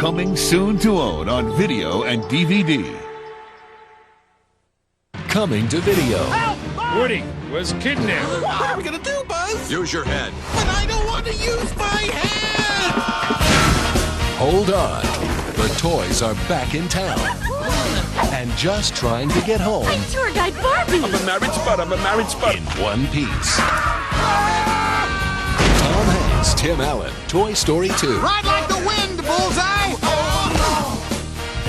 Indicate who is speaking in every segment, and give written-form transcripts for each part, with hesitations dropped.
Speaker 1: Coming soon to own on video and DVD. Coming to video.
Speaker 2: Woody was kidnapped.
Speaker 3: What are we gonna do, Buzz?
Speaker 4: Use your head.
Speaker 3: But I don't want to use my head!
Speaker 1: Hold on. The toys are back in town. And just trying to get home
Speaker 5: I'm tour guide Barbie.
Speaker 4: I'm a married spud.
Speaker 1: in one piece. Tom Hanks, Tim Allen, Toy Story 2.
Speaker 3: Ride like the wind, Bullseye!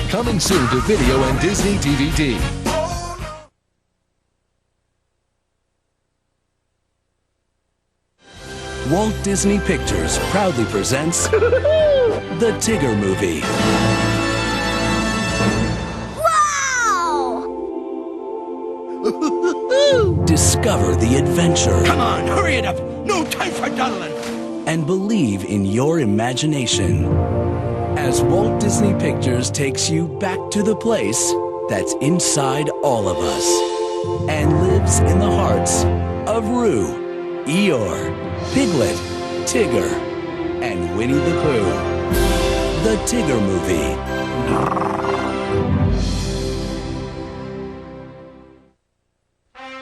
Speaker 1: Coming soon to video and Disney DVD.
Speaker 6: Walt Disney Pictures proudly presents The Tigger Movie.
Speaker 5: Wow!
Speaker 6: Discover the adventure
Speaker 3: Come on, hurry it up! No time for dawdling!
Speaker 6: and believe in your imagination as Walt Disney Pictures takes you back to the place that's inside all of us and lives in the hearts of Roo, Eeyore, Piglet, Tigger, and Winnie the Pooh. The Tigger Movie.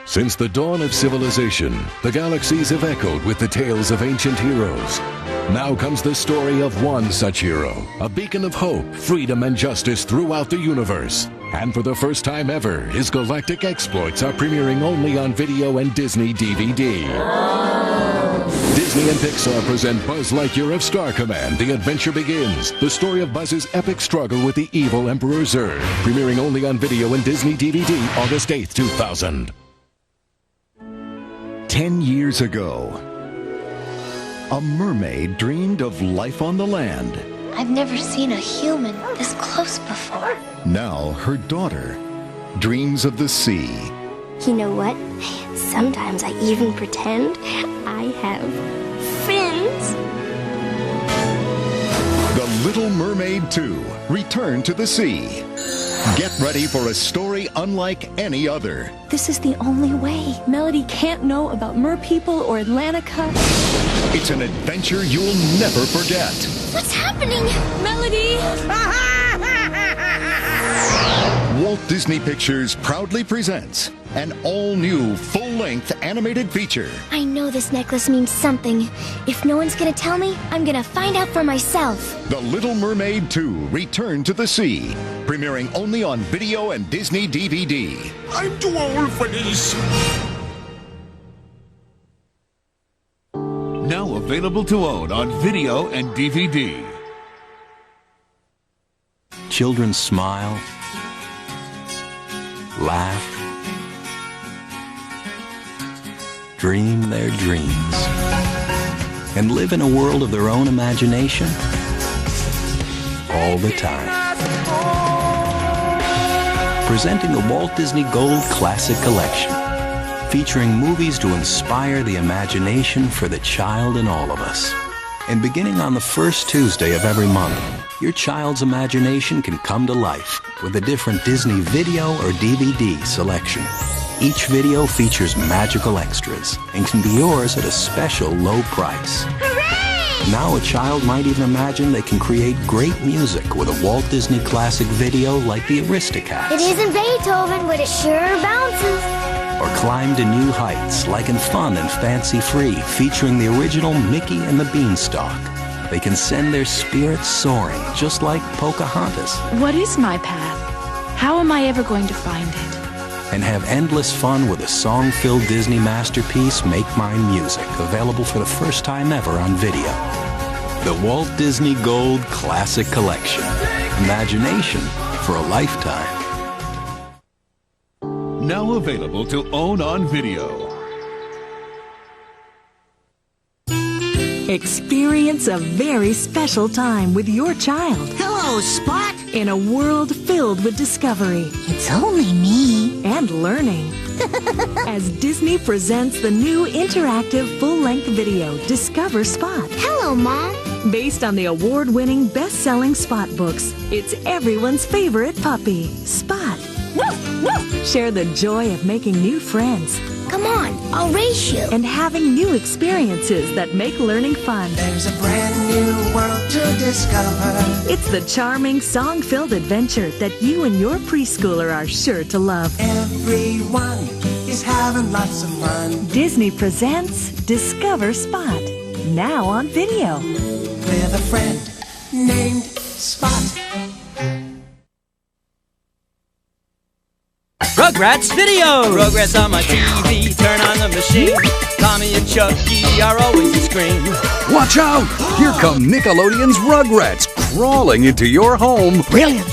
Speaker 1: Since the dawn of civilization, the galaxies have echoed with the tales of ancient heroes. Now comes the story of one such hero, a beacon of hope, freedom, and justice throughout the universe. And for the first time ever, his galactic exploits are premiering only on video and Disney DVD. Disney and Pixar present Buzz Lightyear of Star Command. The adventure begins. The story of Buzz's epic struggle with the evil Emperor Zurg. Premiering only on video and Disney DVD August 8th, 2000.
Speaker 7: 10 years ago, a mermaid dreamed of life on the land.
Speaker 8: I've never seen a human this close before.
Speaker 7: Now her daughter dreams of the sea.
Speaker 8: You know what? Sometimes I even pretend I have fins.
Speaker 7: The Little Mermaid 2, Return to the Sea. Get ready for a story unlike any other.
Speaker 5: This is the only way. Melody can't know about merpeople or Atlantica.
Speaker 7: It's an adventure you'll never forget.
Speaker 8: What's happening?
Speaker 5: Melody!
Speaker 7: Walt Disney Pictures proudly presents an all-new, full-length animated feature.
Speaker 8: I know this necklace means something. If no one's gonna tell me, I'm gonna find out for myself.
Speaker 7: The Little Mermaid 2, Return to the Sea. Premiering only on video and Disney DVD.
Speaker 3: I'm too old for this!
Speaker 1: Now available to own on video and DVD.
Speaker 6: Children smile, laugh, dream their dreams, and live in a world of their own imagination all the time. Presenting the Walt Disney Gold Classic Collection, featuring movies to inspire the imagination for the child in all of us. And beginning on the first Tuesday of every month, your child's imagination can come to life with a different Disney video or DVD selection. Each video features magical extras and can be yours at a special low price.
Speaker 8: Hooray!
Speaker 6: Now a child might even imagine they can create great music with a Walt Disney Classic video like the Aristocats.
Speaker 8: It isn't Beethoven, but it sure bounces.
Speaker 6: Or climb to new heights like in Fun and Fancy Free, featuring the original Mickey and the Beanstalk. They can send their spirits soaring, just like Pocahontas.
Speaker 5: What is my path? How am I ever going to find it?
Speaker 6: And have endless fun with a song-filled Disney masterpiece, Make Mine Music, available for the first time ever on video. The Walt Disney Gold Classic Collection. Imagination for a lifetime.
Speaker 1: Now available to own on video.
Speaker 9: Experience a very special time with your child
Speaker 3: Hello, Spot!
Speaker 9: in a world filled with discovery
Speaker 8: It's only me.
Speaker 9: and learning. As Disney presents the new interactive full-length video, Discover Spot.
Speaker 8: Hello, Mom.
Speaker 9: Based on the award-winning best-selling Spot books, it's everyone's favorite puppy, Spot. Woof, woof. Share the joy of making new friends,
Speaker 8: Come on, I'll race you.
Speaker 9: and having new experiences that make learning fun.
Speaker 10: There's a brand new world to discover.
Speaker 9: It's the charming, song-filled adventure that you and your preschooler are sure to love.
Speaker 10: Everyone is having lots of fun.
Speaker 9: Disney presents Discover Spot, now on video.
Speaker 10: With a friend named Spot.
Speaker 11: Rugrats Video! Rugrats on my TV, turn on the machine. Tommy and Chucky are always a scream.
Speaker 12: Watch out! Here come Nickelodeon's Rugrats crawling into your home.
Speaker 3: Brilliant.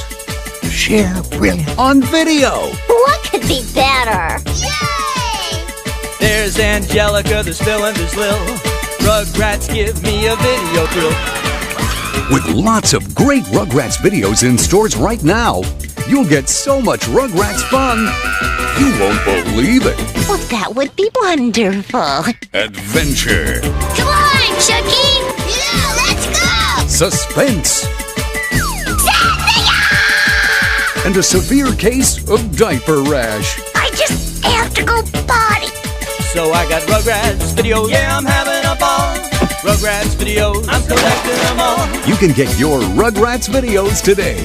Speaker 3: Sheer brilliant.
Speaker 12: On video.
Speaker 8: What could be better? Yay!
Speaker 11: There's Angelica, there's Phil, and there's Lil. Rugrats give me a video thrill.
Speaker 12: With lots of great Rugrats videos in stores right now, you'll get so much Rugrats fun, you won't believe it.
Speaker 8: Well, that would be wonderful.
Speaker 12: Adventure.
Speaker 8: Come on, Chucky! Yeah, let's go!
Speaker 12: Suspense. And a severe case of diaper rash.
Speaker 8: I just have to go potty.
Speaker 11: So I got Rugrats Video, yeah, I'm having a ball. Rugrats Videos, I'm collecting them all.
Speaker 12: You can get your Rugrats videos today.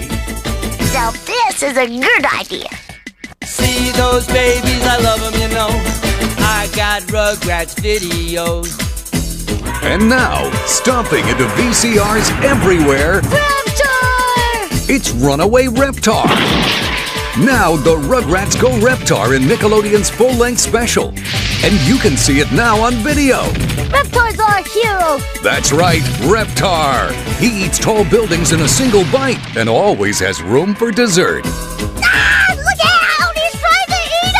Speaker 8: So this is a good idea.
Speaker 11: See those babies, I love them, you know. I got Rugrats Videos.
Speaker 12: And now, stomping into VCRs everywhere,
Speaker 8: Raptor!
Speaker 12: it's Runaway Reptar. Now the Rugrats Go Reptar in Nickelodeon's full-length special. And you can see it now on video.
Speaker 8: Raptor's our hero.
Speaker 12: That's right, Reptar. He eats tall buildings in a single bite and always has room for dessert.
Speaker 8: Ah, look out! He's trying to eat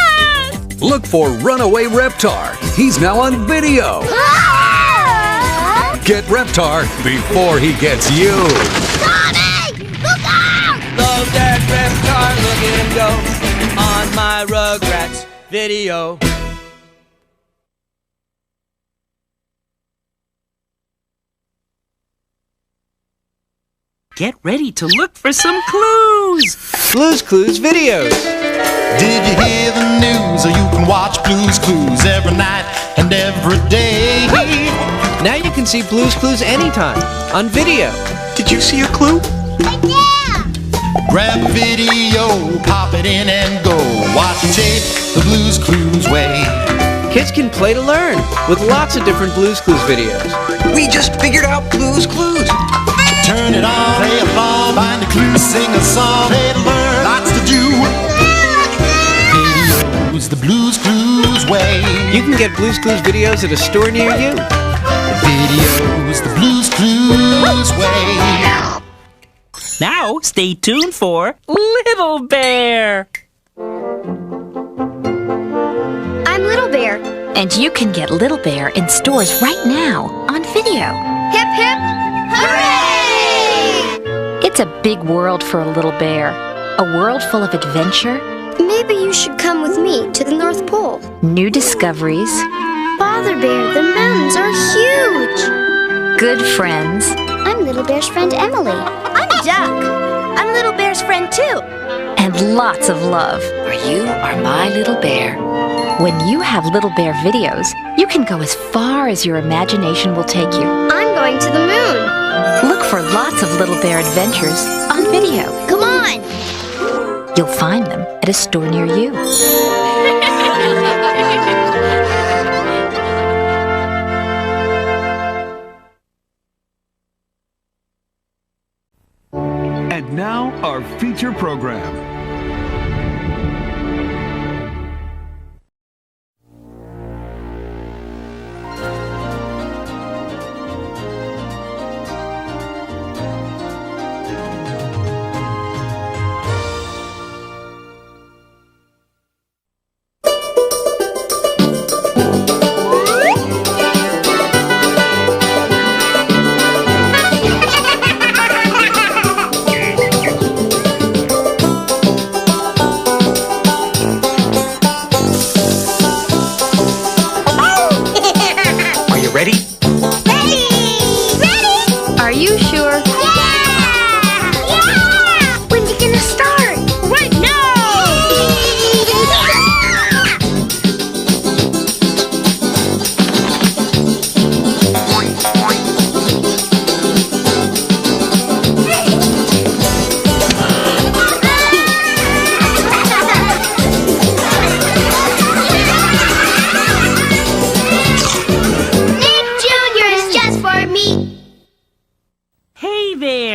Speaker 8: us!
Speaker 12: Look for Runaway Reptar. He's now on video.
Speaker 8: Ah!
Speaker 12: Get Reptar before he gets you.
Speaker 8: Tommy! Look out!
Speaker 11: Love that Reptar, look at him go. On my Rugrats Video.
Speaker 13: Get ready to look for some clues.
Speaker 11: Blue's Clues Videos.
Speaker 14: Did you hear the news? Or you can watch Blue's Clues every night and every day.
Speaker 11: Now you can see Blue's Clues anytime on video.
Speaker 14: Did you see a clue?
Speaker 8: Yeah!
Speaker 14: Grab a video, pop it in and go. Watch tape the Blue's Clues way.
Speaker 11: Kids can play to learn with lots of different Blue's Clues videos.
Speaker 3: We just figured out Blue's Clues.
Speaker 14: Turn it on, play along, find a clue, sing a song, play to learn, lots to do. Videos, the Blue's Clues way.
Speaker 11: You can get Blue's Clues videos at a store near you.
Speaker 14: Videos, the Blue's Clues way.
Speaker 13: Now, stay tuned for Little Bear.
Speaker 8: I'm Little Bear.
Speaker 15: And you can get Little Bear in stores right now on video.
Speaker 8: Hip, hip, hooray!
Speaker 15: It's a big world for a little bear. A world full of adventure.
Speaker 8: Maybe you should come with me to the North Pole.
Speaker 15: New discoveries.
Speaker 8: Father Bear, the mountains are huge.
Speaker 15: Good friends.
Speaker 8: I'm Little Bear's friend Emily. I'm Duck. I'm Little Bear's friend too.
Speaker 15: And lots of love. For you are my little bear. When you have Little Bear videos, you can go as far as your imagination will take you.
Speaker 8: I'm going to the moon.
Speaker 15: Look for lots of Little Bear adventures on video.
Speaker 8: Come on!
Speaker 15: You'll find them at a store near you.
Speaker 16: And now, our feature program.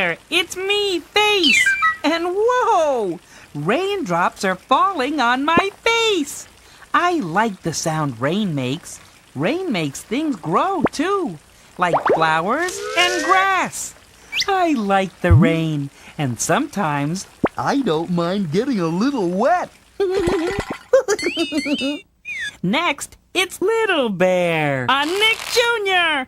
Speaker 13: Bear. It's me, Face. And whoa! Raindrops are falling on my face. I like the sound rain makes. Rain makes things grow, too, like flowers and grass. I like the rain, and sometimes I don't mind getting a little wet. Next, it's Little Bear on Nick Jr.